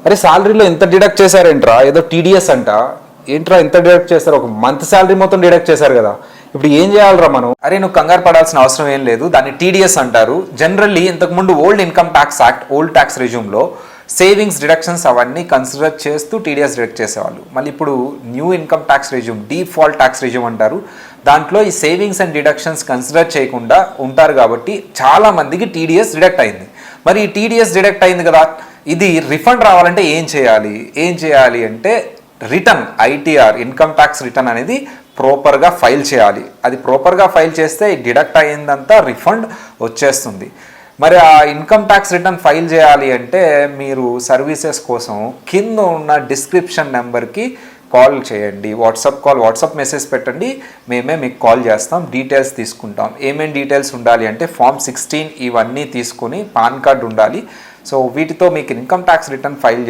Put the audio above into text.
అరే సాలరీలో ఎంత డిడక్ట్ చేశారేంట్రా, ఏదో టీడీఎస్ అంట, ఏంట్రా ఎంత డిడక్ట్ చేస్తారు? ఒక మంత్ శాలరీ మొత్తం డిడక్ట్ చేశారు కదా, ఇప్పుడు ఏం చేయాలరా మనం? అరే నువ్వు కంగారు పడాల్సిన అవసరం ఏం లేదు, దాన్ని టీడీఎస్ అంటారు. జనరల్లీ ఇంతకుముందు old income tax act, old tax రెజ్యూమ్లో సేవింగ్స్ డిడక్షన్స్ అవన్నీ కన్సిడర్ చేస్తూ టీడీఎస్ డిడక్ట్ చేసేవాళ్ళు. మళ్ళీ ఇప్పుడు new income tax regime, default tax regime అంటారు, దాంట్లో ఈ సేవింగ్స్ అండ్ డిడక్షన్స్ కన్సిడర్ చేయకుండా ఉంటారు కాబట్టి చాలా మందికి టీడీఎస్ డిడక్ట్ అయింది. మరి ఈ టీడీఎస్ డిడక్ట్ అయింది కదా, ఇది రిఫండ్ రావాలంటే ఏం చేయాలి అంటే return, ITR, income tax return అనేది ప్రాపర్గా ఫైల్ చేయాలి. అది ప్రాపర్గా ఫైల్ చేస్తే డిడక్ట్ అయ్యిందంతా రిఫండ్ వచ్చేస్తుంది. మరి ఆ ఇన్కమ్ ట్యాక్స్ రిటర్న్ ఫైల్ చేయాలి అంటే మీరు సర్వీసెస్ కోసం కింద ఉన్న డిస్క్రిప్షన్ నెంబర్కి కాల్ చేయండి, వాట్సాప్ మెసేజ్ పెట్టండి, మేమే మీకు కాల్ చేస్తాం, డీటెయిల్స్ తీసుకుంటాం. ఏమేమి డీటెయిల్స్ ఉండాలి అంటే ఫామ్ 16 ఇవన్నీ తీసుకొని పాన్ కార్డ్ ఉండాలి. సో వీటితో మీకు ఇన్కమ్ ట్యాక్స్ రిటర్న్ ఫైల్